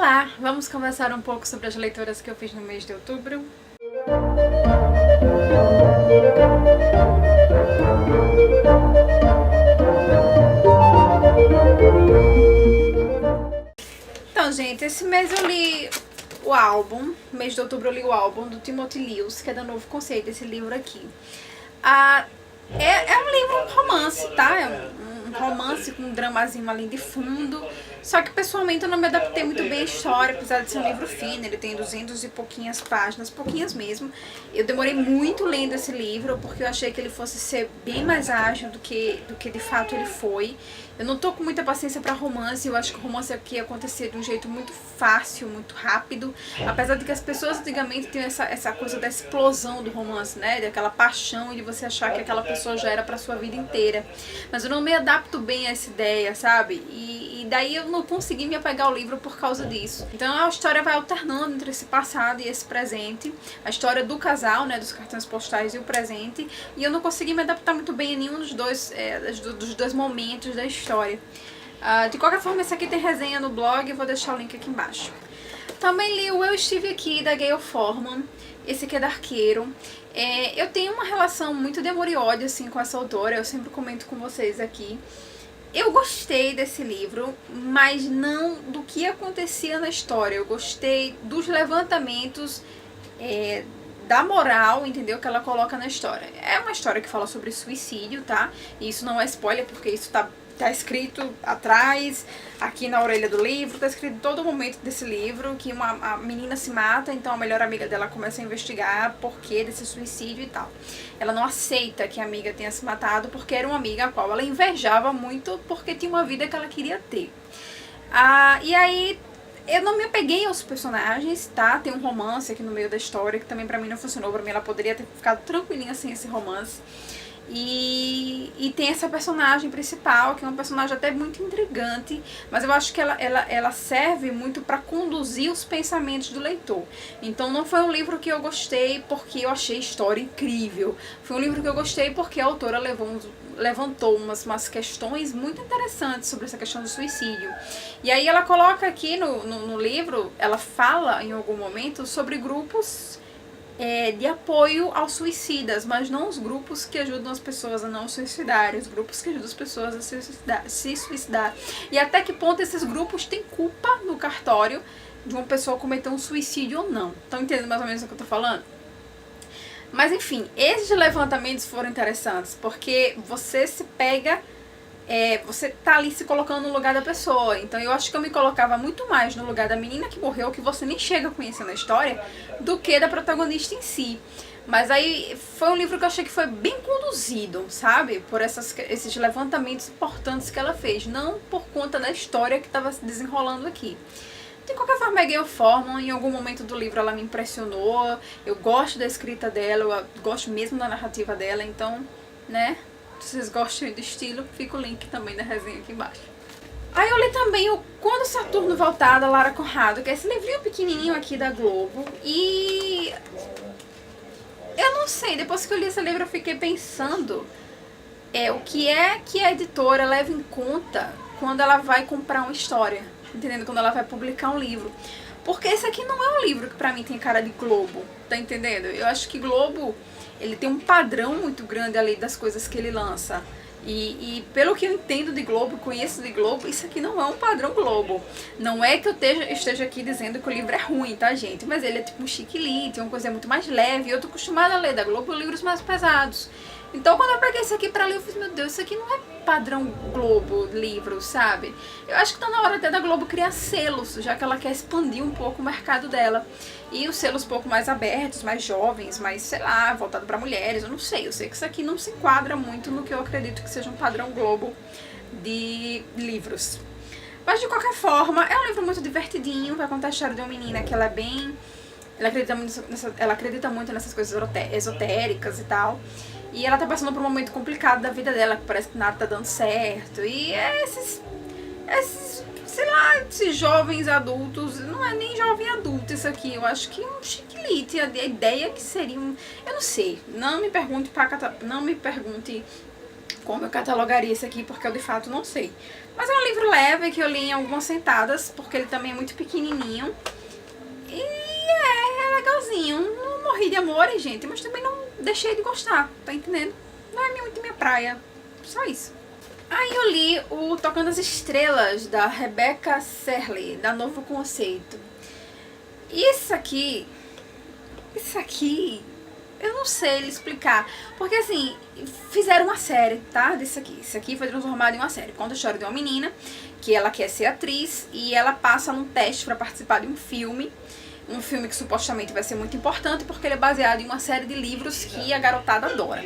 Olá! Vamos conversar um pouco sobre as leituras que eu fiz no mês de outubro? Então, gente, esse mês eu li o álbum, mês de outubro eu li o álbum do Timothy Lewis, que é do Novo Conceito, esse livro aqui. É um livro, um romance, tá? É um romance com um dramazinho ali de fundo. Só que pessoalmente eu não me adaptei muito bem à história, apesar de ser um livro fino, ele tem 200 e pouquinhas páginas, pouquinhas mesmo. Eu demorei muito lendo esse livro, porque eu achei que ele fosse ser bem mais ágil do que de fato ele foi. Eu não tô com muita paciência pra romance, eu acho que o romance aqui acontecia de um jeito muito fácil, muito rápido. Apesar de que as pessoas antigamente tinham essa coisa da explosão do romance, né? Daquela paixão e de você achar que aquela pessoa já era pra sua vida inteira. Mas eu não me adapto bem a essa ideia, sabe? E daí eu não consegui me apegar ao livro por causa disso. Então a história vai alternando entre esse passado e esse presente. A história do casal, né? Dos cartões postais e o presente. E eu não consegui me adaptar muito bem a nenhum dos dois momentos da história. De qualquer forma, esse aqui tem resenha no blog, eu vou deixar o link aqui embaixo. Também li o Eu Estive Aqui, da Gayle Forman. Esse aqui é da Arqueiro. Eu tenho uma relação muito de amor e ódio assim, com essa autora, eu sempre comento com vocês aqui. Eu gostei desse livro, mas não do que acontecia na história. Eu gostei dos levantamentos da moral, entendeu? Que ela coloca na história. É uma história que fala sobre suicídio, tá? E isso não é spoiler, porque isso tá escrito atrás, aqui na orelha do livro, tá escrito em todo momento desse livro, que a menina se mata, então a melhor amiga dela começa a investigar porquê desse suicídio e tal. Ela não aceita que a amiga tenha se matado, porque era uma amiga a qual ela invejava muito, porque tinha uma vida que ela queria ter. E aí, eu não me apeguei aos personagens, tá? Tem um romance aqui no meio da história, que também pra mim não funcionou, pra mim ela poderia ter ficado tranquilinha sem esse romance. E tem essa personagem principal, que é uma personagem até muito intrigante, mas eu acho que ela serve muito para conduzir os pensamentos do leitor. Então não foi um livro que eu gostei porque eu achei a história incrível. Foi um livro que eu gostei porque a autora levantou umas questões muito interessantes sobre essa questão do suicídio. E aí ela coloca aqui no livro, ela fala em algum momento sobre grupos de apoio aos suicidas, mas não os grupos que ajudam as pessoas a não suicidarem, os grupos que ajudam as pessoas a se suicidar. E até que ponto esses grupos têm culpa no cartório de uma pessoa cometer um suicídio ou não. Estão entendendo mais ou menos o que eu tô falando? Mas enfim, esses levantamentos foram interessantes, porque você se pega... você tá ali se colocando no lugar da pessoa. Então eu acho que eu me colocava muito mais no lugar da menina que morreu, que você nem chega a conhecer na história, do que da protagonista em si. Mas aí foi um livro que eu achei que foi bem conduzido, sabe? Por esses levantamentos importantes que ela fez, não por conta da história que estava se desenrolando aqui. De qualquer forma, a Gayle Forman, em algum momento do livro ela me impressionou. Eu gosto da escrita dela, eu gosto mesmo da narrativa dela, então, né? Se vocês gostam do estilo, fica o link também da resenha aqui embaixo. Aí eu li também o Quando Saturno Voltar, da Lara Conrado, que é esse livrinho pequenininho aqui da Globo. E eu não sei, depois que eu li esse livro eu fiquei pensando o que é que a editora leva em conta quando ela vai comprar uma história, entendendo? Quando ela vai publicar um livro. Porque esse aqui não é um livro que pra mim tem cara de Globo, tá entendendo? Eu acho que Globo, ele tem um padrão muito grande ali das coisas que ele lança. E pelo que eu entendo de Globo, conheço de Globo, isso aqui não é um padrão Globo. Não é que eu esteja aqui dizendo que o livro é ruim, tá, gente? Mas ele é tipo um chique-lite, uma coisa muito mais leve. Eu tô acostumada a ler da Globo livros mais pesados. Então quando eu peguei esse aqui pra ler, eu fiz, meu Deus, isso aqui não é padrão Globo livro, sabe? Eu acho que tá na hora até da Globo criar selos, já que ela quer expandir um pouco o mercado dela. E os selos um pouco mais abertos, mais jovens, mais, sei lá, voltado pra mulheres, eu não sei. Eu sei que isso aqui não se enquadra muito no que eu acredito que seja um padrão Globo de livros. Mas de qualquer forma, é um livro muito divertidinho, vai contar a história de uma menina que ela é bem... Ela acredita muito nessas coisas esotéricas e tal. E ela tá passando por um momento complicado da vida dela, que parece que nada tá dando certo. E esses sei lá, esses jovens adultos, não é nem jovem adulto isso aqui, eu acho que é um chiquilite, a ideia que seria um... Eu não sei, não me pergunte como eu catalogaria esse aqui, porque eu de fato não sei. Mas é um livro leve que eu li em algumas sentadas, porque ele também é muito pequenininho. E é legalzinho. Não morri de amor, gente, mas também não deixei de gostar, tá entendendo? Não é muito minha praia, só isso. Aí eu li o Tocando as Estrelas, da Rebecca Serley, da Novo Conceito. Isso aqui, eu não sei explicar. Porque assim, fizeram uma série, tá? Disso aqui. Isso aqui foi transformado em uma série. Conta a história de uma menina que ela quer ser atriz e ela passa num teste pra participar de um filme. Um filme que supostamente vai ser muito importante porque ele é baseado em uma série de livros que a garotada adora.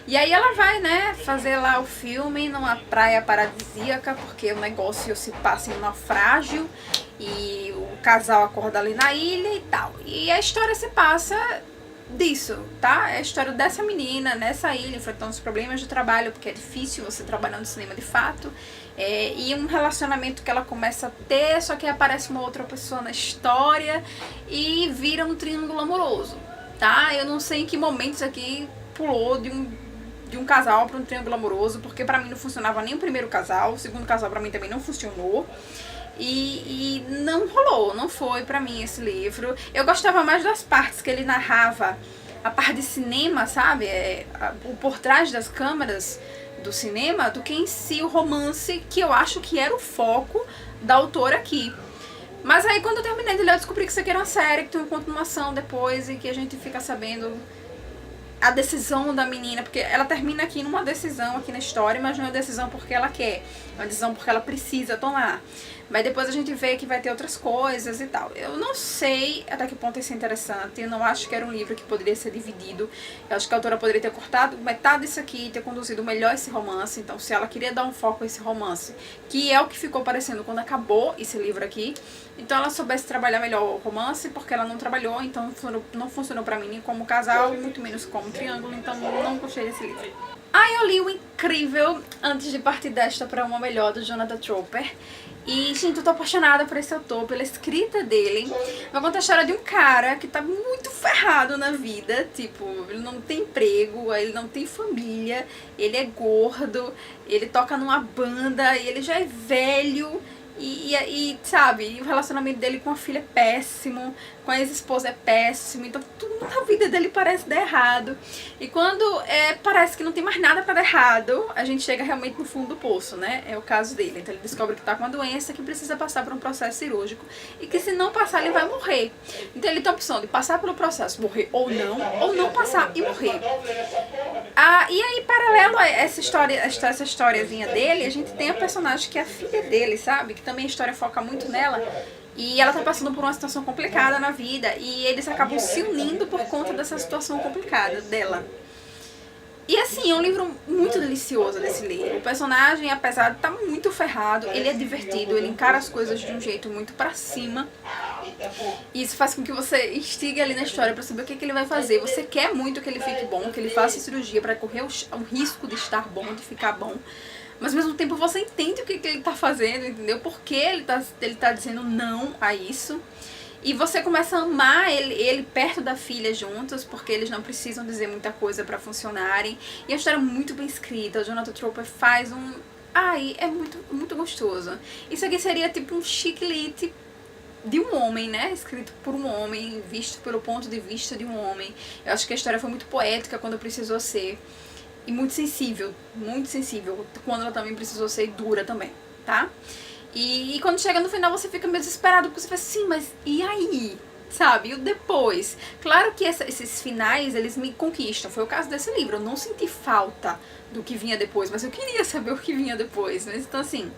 E aí ela vai, né, fazer lá o filme numa praia paradisíaca, porque o negócio se passa em um naufrágio e o casal acorda ali na ilha e tal. E a história se passa disso, tá? É a história dessa menina nessa ilha, enfrentando os problemas de trabalho, porque é difícil você trabalhar no cinema de fato. E um relacionamento que ela começa a ter, só que aparece uma outra pessoa na história e vira um triângulo amoroso, tá? Eu não sei em que momento isso aqui pulou de um casal para um triângulo amoroso, porque pra mim não funcionava nem o primeiro casal, o segundo casal pra mim também não funcionou. E não rolou, não foi pra mim esse livro. Eu gostava mais das partes que ele narrava, a parte de cinema, sabe? O por trás das câmeras do cinema, do que em si o romance, que eu acho que era o foco da autora aqui. Mas aí quando eu terminei de ler, eu descobri que isso aqui era uma série, que tem uma continuação depois e que a gente fica sabendo a decisão da menina, porque ela termina aqui numa decisão aqui na história, mas não é uma decisão porque ela quer, é uma decisão porque ela precisa tomar. Mas depois a gente vê que vai ter outras coisas e tal. Eu não sei até que ponto isso é interessante. Eu não acho que era um livro que poderia ser dividido. Eu acho que a autora poderia ter cortado metade disso aqui e ter conduzido melhor esse romance. Então, se ela queria dar um foco a esse romance, que é o que ficou parecendo quando acabou esse livro aqui, então ela soubesse trabalhar melhor o romance, porque ela não trabalhou, então não funcionou pra mim nem como casal, muito menos como triângulo. Então, não gostei desse livro. Aí eu li o Incrível antes de partir desta pra uma melhor, do Jonathan Troper. E, gente, eu tô apaixonada por esse autor, pela escrita dele. Vai contar a história de um cara que tá muito ferrado na vida. Tipo, ele não tem emprego, ele não tem família, ele é gordo, ele toca numa banda, e ele já é velho. E sabe, o relacionamento dele com a filha é péssimo, com a ex-esposa é péssimo, então tudo na vida dele parece dar errado. E quando parece que não tem mais nada pra dar errado, a gente chega realmente no fundo do poço, né? É o caso dele. Então ele descobre que tá com uma doença que precisa passar por um processo cirúrgico e que se não passar ele vai morrer. Então ele tem a opção de passar pelo processo, morrer ou não passar e morrer. E aí, paralelo a essa historiazinha dele, a gente tem a personagem que é a filha dele, sabe? Que também a história foca muito nela. E ela tá passando por uma situação complicada na vida. E eles acabam se unindo por conta dessa situação complicada dela. E assim, é um livro muito delicioso desse livro. O personagem, apesar de estar muito ferrado, ele é divertido, ele encara as coisas de um jeito muito pra cima. E isso faz com que você instigue ali na história pra saber o que ele vai fazer. Você quer muito que ele fique bom, que ele faça cirurgia pra correr o risco de estar bom, de ficar bom. Mas ao mesmo tempo você entende o que ele tá fazendo, entendeu? Por que ele tá dizendo não a isso. E você começa a amar ele perto da filha juntos, porque eles não precisam dizer muita coisa pra funcionarem. E a história é muito bem escrita, o Jonathan Troper faz um... é muito, muito gostoso. Isso aqui seria tipo um chick lit de um homem, né? Escrito por um homem, visto pelo ponto de vista de um homem. Eu acho que a história foi muito poética quando precisou ser. E muito sensível, quando ela também precisou ser dura também, tá? E quando chega no final você fica meio desesperado, porque você fala assim, mas e aí? Sabe? E o depois? Claro que esses finais, eles me conquistam. Foi o caso desse livro. Eu não senti falta do que vinha depois, mas eu queria saber o que vinha depois. Mas então, assim,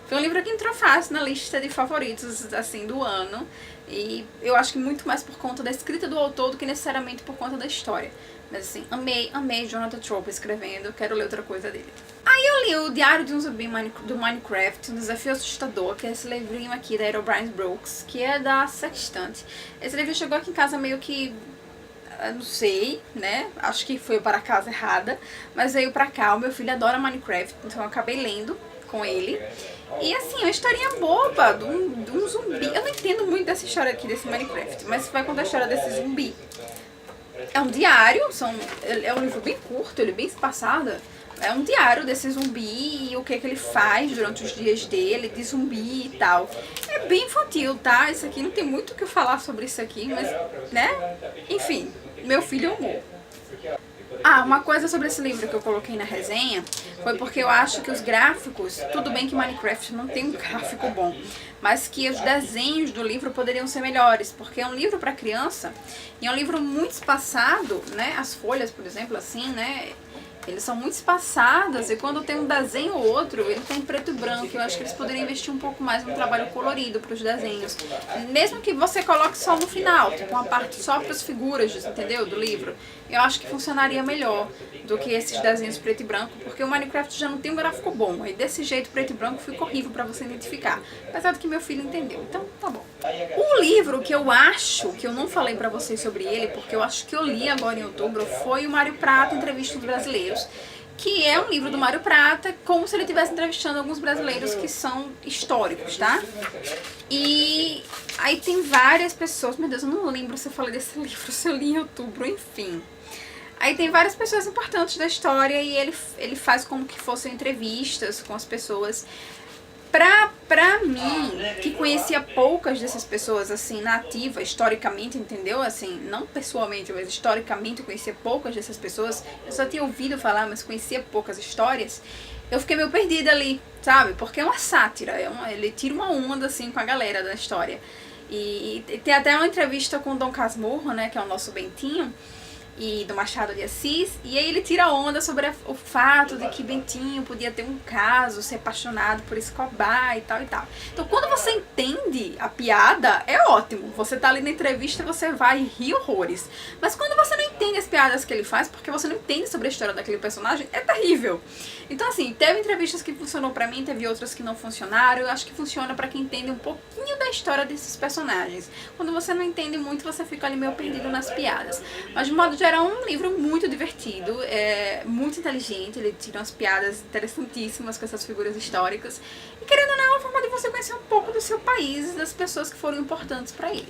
foi um livro que entrou fácil na lista de favoritos, assim, do ano. E eu acho que muito mais por conta da escrita do autor do que necessariamente por conta da história. Mas assim, amei Jonathan Troper escrevendo, quero ler outra coisa dele. Aí eu li o Diário de um Zumbi do Minecraft, um desafio assustador, que é esse livrinho aqui da Herobrine Brooks, que é da Sextante. Esse livro chegou aqui em casa meio que, não sei, né, acho que foi para a casa errada, mas veio pra cá. O meu filho adora Minecraft, então eu acabei lendo com ele. E assim, uma historinha boba de um zumbi. Eu não entendo muito dessa história aqui, desse Minecraft, mas vai contar a história desse zumbi. É um diário, é um livro bem curto, ele é bem espaçado, É um diário desse zumbi e o que ele faz durante os dias dele, de zumbi e tal. É bem infantil, tá? Isso aqui não tem muito o que falar sobre isso aqui, mas, né? Enfim, meu filho amou. Ah, uma coisa sobre esse livro que eu coloquei na resenha foi porque eu acho que os gráficos, tudo bem que Minecraft não tem um gráfico bom, mas que os desenhos do livro poderiam ser melhores, porque é um livro para criança e é um livro muito espaçado, né? As folhas, por exemplo, assim, né? Eles são muito espaçadas e quando tem um desenho ou outro, ele tem preto e branco. Eu acho que eles poderiam investir um pouco mais no trabalho colorido para os desenhos. Mesmo que você coloque só no final, tipo uma parte só para as figuras, entendeu? Do livro. Eu acho que funcionaria melhor do que esses desenhos preto e branco, porque o Minecraft já não tem um gráfico bom. E desse jeito preto e branco fica horrível para você identificar. Apesar do que meu filho entendeu. Então, tá bom. O livro que eu acho, que eu não falei pra vocês sobre ele, porque eu acho que eu li agora em outubro, foi o Mário Prata, Entrevista dos Brasileiros, que é um livro do Mário Prata, como se ele estivesse entrevistando alguns brasileiros que são históricos, tá? E aí tem várias pessoas, meu Deus, eu não lembro se eu falei desse livro, se eu li em outubro, enfim. Aí tem várias pessoas importantes da história e ele faz como que fossem entrevistas com as pessoas. Pra mim, que conhecia poucas dessas pessoas, assim, na ativa, historicamente, entendeu? Assim, não pessoalmente, mas historicamente eu conhecia poucas dessas pessoas. Eu só tinha ouvido falar, mas conhecia poucas histórias. Eu fiquei meio perdida ali, sabe? Porque é uma sátira, ele tira uma onda, assim, com a galera da história. E tem até uma entrevista com o Dom Casmurro, né, que é o nosso Bentinho, e do Machado de Assis, e aí ele tira onda sobre o fato de que Bentinho podia ter um caso, ser apaixonado por Escobar e tal e tal. Então quando você entende a piada, é ótimo. Você tá ali na entrevista, você vai rir horrores. Mas quando você não entende as piadas que ele faz, porque você não entende sobre a história daquele personagem, é terrível. Então assim, teve entrevistas que funcionou pra mim, teve outras que não funcionaram. Eu acho que funciona pra quem entende um pouquinho da história desses personagens. Quando você não entende muito, você fica ali meio perdido nas piadas. Mas de modo geral, era um livro muito divertido, muito inteligente, ele tira umas piadas interessantíssimas com essas figuras históricas. E querendo ou não, é uma forma de você conhecer um pouco do seu país e das pessoas que foram importantes para ele.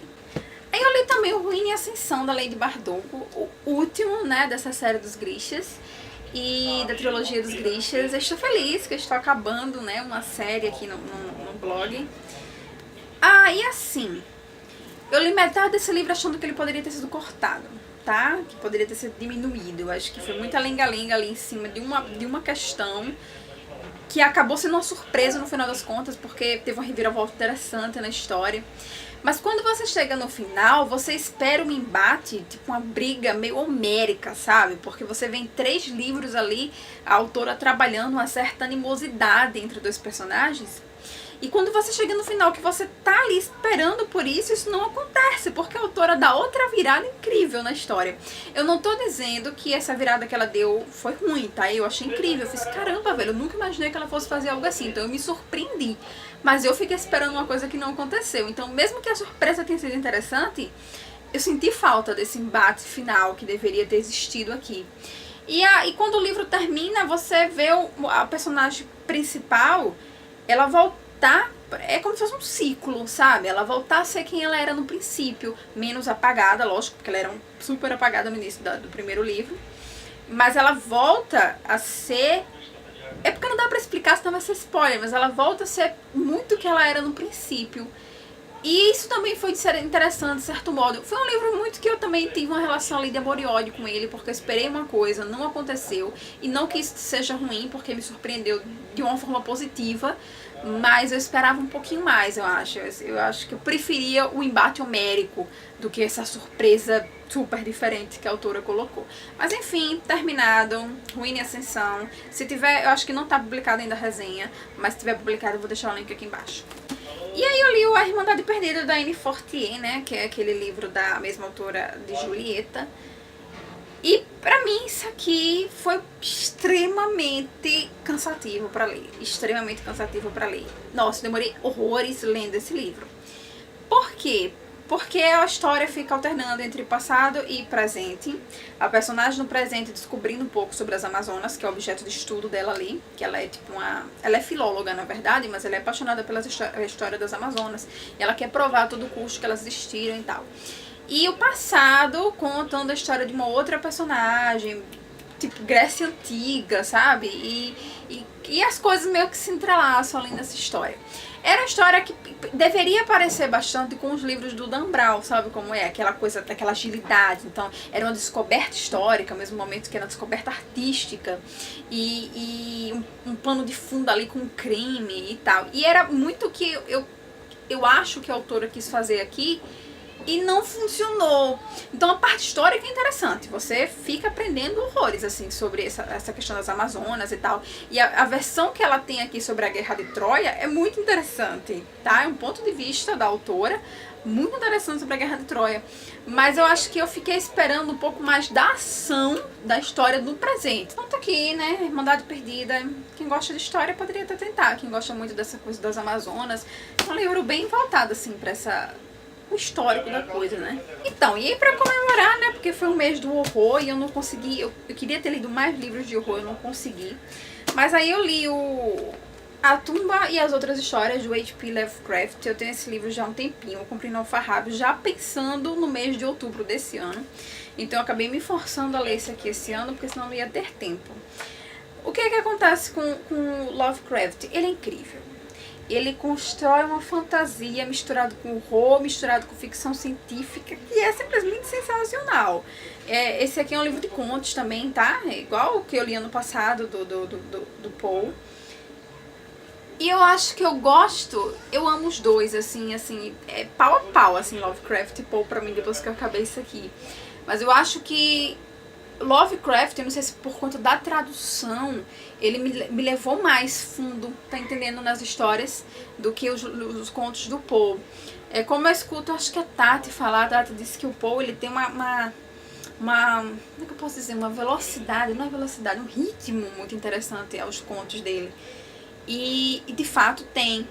Aí eu li também o Ruína e Ascensão, da Lady Bardugo, o último, né, dessa série dos Grishas e da trilogia dos Grishas. Eu estou feliz que eu estou acabando, né, uma série aqui no blog. Ah, e assim, eu li metade desse livro achando que ele poderia ter sido cortado, tá? Que poderia ter sido diminuído. Eu acho que foi muita lenga-lenga ali em cima de uma questão que acabou sendo uma surpresa no final das contas, porque teve uma reviravolta interessante na história. Mas quando você chega no final, você espera um embate, tipo uma briga meio homérica, sabe? Porque você vê em 3 livros ali a autora trabalhando uma certa animosidade entre dois personagens. E quando você chega no final, que você tá ali esperando por isso, isso não acontece, porque a autora dá outra virada incrível na história. Eu não tô dizendo que essa virada que ela deu foi ruim, tá? Eu achei incrível, eu fiz, caramba, velho, eu nunca imaginei que ela fosse fazer algo assim, então eu me surpreendi. Mas eu fiquei esperando uma coisa que não aconteceu, então mesmo que a surpresa tenha sido interessante, eu senti falta desse embate final que deveria ter existido aqui. E quando o livro termina, você vê a personagem principal, ela volta. É como se fosse um ciclo, sabe? Ela voltar a ser quem ela era no princípio, menos apagada, lógico, porque ela era super apagada no início do primeiro livro, mas ela volta a ser, é porque não dá pra explicar, senão vai ser spoiler, mas ela volta a ser muito o que ela era no princípio. E isso também foi interessante, de certo modo. Foi um livro muito que eu também tive uma relação ali de amor e ódio com ele, porque eu esperei uma coisa, não aconteceu, e não que isso seja ruim, porque me surpreendeu de uma forma positiva, mas eu esperava um pouquinho mais, eu acho. Eu acho que eu preferia o embate homérico do que essa surpresa super diferente que a autora colocou. Mas enfim, terminado, Ruína e Ascensão. Se tiver, eu acho que não tá publicado ainda a resenha, mas se tiver publicado eu vou deixar o link aqui embaixo. E aí eu li o A Irmandade Perdida, da Anne Fortier, né, que é aquele livro da mesma autora de Julieta. E pra mim isso aqui foi extremamente cansativo pra ler, extremamente cansativo pra ler. Nossa, eu demorei horrores lendo esse livro. Por quê? Porque a história fica alternando entre passado e presente. A personagem no presente descobrindo um pouco sobre as Amazonas, que é o objeto de estudo dela ali, que ela é tipo ela é filóloga, na verdade, mas ela é apaixonada pela história das Amazonas. E ela quer provar a todo custo que elas existiram e tal. E o passado contando a história de uma outra personagem, tipo Grécia Antiga, sabe? E as coisas meio que se entrelaçam ali nessa história. Era uma história que deveria parecer bastante com os livros do Dan Brown, sabe como é? Aquela coisa, aquela agilidade. Então, era uma descoberta histórica, ao mesmo momento que era uma descoberta artística. E um pano de fundo ali com crime e tal. E era muito o que eu acho que a autora quis fazer aqui. E não funcionou. Então a parte histórica é interessante. Você fica aprendendo horrores, assim, sobre essa questão das Amazonas e tal. E a versão que ela tem aqui sobre a Guerra de Troia é muito interessante, tá? É um ponto de vista da autora muito interessante sobre a Guerra de Troia. Mas eu acho que eu fiquei esperando um pouco mais da ação da história do presente. Então tá aqui, né? Irmandade Perdida. Quem gosta de história poderia até tentar. Quem gosta muito dessa coisa das Amazonas. É um livro bem voltado, assim, pra o histórico da coisa, né? Então, e aí pra comemorar, né, porque foi um mês do horror e eu não consegui, eu queria ter lido mais livros de horror, eu não consegui. Mas aí eu li A Tumba e as Outras Histórias, do H.P. Lovecraft. Eu tenho esse livro já há um tempinho, eu comprei no Alfarrábio, já pensando no mês de outubro desse ano. Então eu acabei me forçando a ler esse aqui esse ano, porque senão não ia ter tempo. O que é que acontece com Lovecraft? Ele é incrível. Ele constrói uma fantasia misturado com horror, misturado com ficção científica, que é simplesmente sensacional. Esse aqui é um livro de contos também, tá? É igual o que eu li ano passado do Poe. E eu acho que eu amo os dois, assim, pau a pau, assim, Lovecraft e Poe pra mim, depois que eu acabei isso aqui. Mas eu acho que Lovecraft, eu não sei se por conta da tradução, ele me levou mais fundo, tá entendendo, nas histórias do que os contos do Poe. Como eu escuto, acho que a Tati falar, a Tati disse que o Poe, ele tem uma como é que eu posso dizer, uma velocidade, não é velocidade, um ritmo muito interessante aos contos dele. E de fato tem.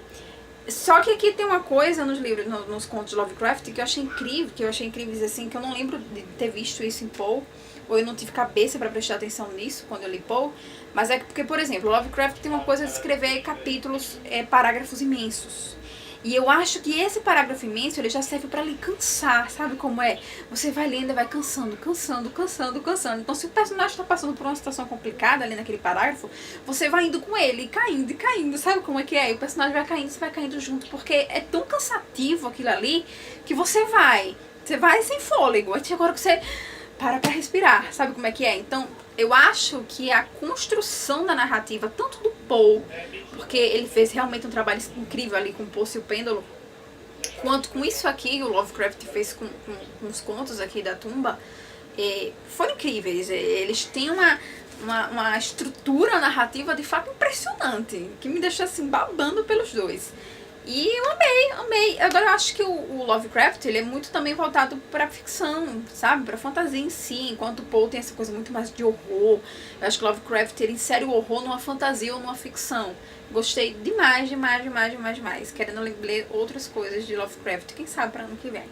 Só que aqui tem uma coisa nos livros, nos contos de Lovecraft que eu achei incrível, assim, que eu não lembro de ter visto isso em Poe, ou eu não tive cabeça pra prestar atenção nisso quando eu li Poe, mas é porque, por exemplo, Lovecraft tem uma coisa de escrever capítulos, parágrafos imensos. E eu acho que esse parágrafo imenso, ele já serve pra lhe cansar, sabe como é? Você vai lendo e vai cansando. Então se o personagem tá passando por uma situação complicada ali naquele parágrafo, você vai indo com ele, e caindo, sabe como é que é? E o personagem vai caindo, você vai caindo junto, porque é tão cansativo aquilo ali, que você vai sem fôlego, até agora que você para pra respirar, sabe como é que é? Então, eu acho que a construção da narrativa, tanto do Poe, porque ele fez realmente um trabalho incrível ali com o Poço e o Pêndulo, quanto com isso aqui, o Lovecraft fez com os contos aqui da Tumba, foram incríveis. Eles têm uma estrutura narrativa de fato impressionante, que me deixou assim babando pelos dois. E eu amei. Agora eu acho que o Lovecraft, ele é muito também voltado pra ficção, sabe? Pra fantasia em si, enquanto o Poe tem essa coisa muito mais de horror. Eu acho que o Lovecraft, ele insere o horror numa fantasia ou numa ficção. Gostei demais. Querendo ler outras coisas de Lovecraft, quem sabe pra ano que vem.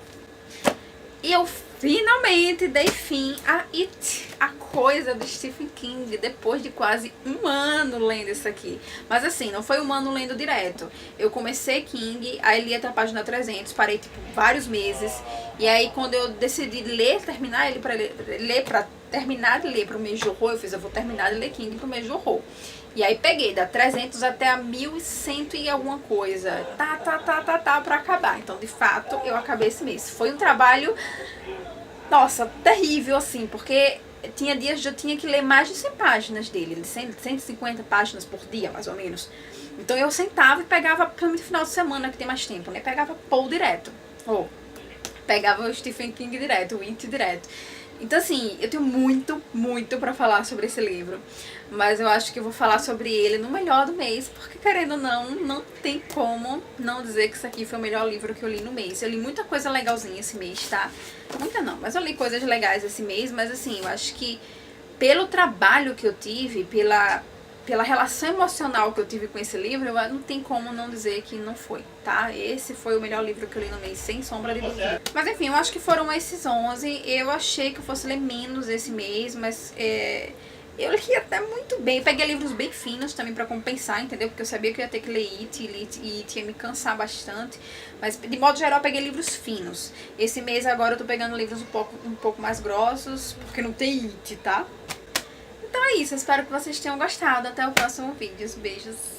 E eu finalmente dei fim a It, a coisa do Stephen King, depois de quase um ano lendo isso aqui. Mas assim, não foi um ano lendo direto. Eu comecei King, aí li até a página 300, parei tipo vários meses. E aí quando eu decidi terminar ele pra terminar de ler pro mês de horror, eu vou terminar de ler King pro mês de horror. E aí peguei da 300 até a 1100 e alguma coisa. Pra acabar. Então, de fato, eu acabei esse mês. Foi um trabalho, nossa, terrível, assim, porque tinha dias que eu tinha que ler mais de 100 páginas dele. 150 páginas por dia, mais ou menos. Então eu sentava e pegava, principalmente no final de semana, que tem mais tempo, né? Pegava Poe direto. Ou pegava o Stephen King direto, o It direto. Então assim, eu tenho muito pra falar sobre esse livro, mas eu acho que eu vou falar sobre ele no melhor do mês, porque querendo ou não tem como não dizer que isso aqui foi o melhor livro que eu li no mês. Eu li muita coisa legalzinha esse mês, tá? Muita não, mas eu li coisas legais esse mês, mas assim, eu acho que pelo trabalho que eu tive, pela relação emocional que eu tive com esse livro, eu não tem como não dizer que não foi, tá? Esse foi o melhor livro que eu li no mês, sem sombra de dúvida. Mas enfim, eu acho que foram esses 11. Eu achei que eu fosse ler menos esse mês, mas eu li até muito bem. Peguei livros bem finos também pra compensar, entendeu? Porque eu sabia que eu ia ter que ler It e ia me cansar bastante. Mas de modo geral eu peguei livros finos. Esse mês agora eu tô pegando livros um pouco mais grossos, porque não tem It, tá? é isso, espero que vocês tenham gostado. Até o próximo vídeo. Beijos.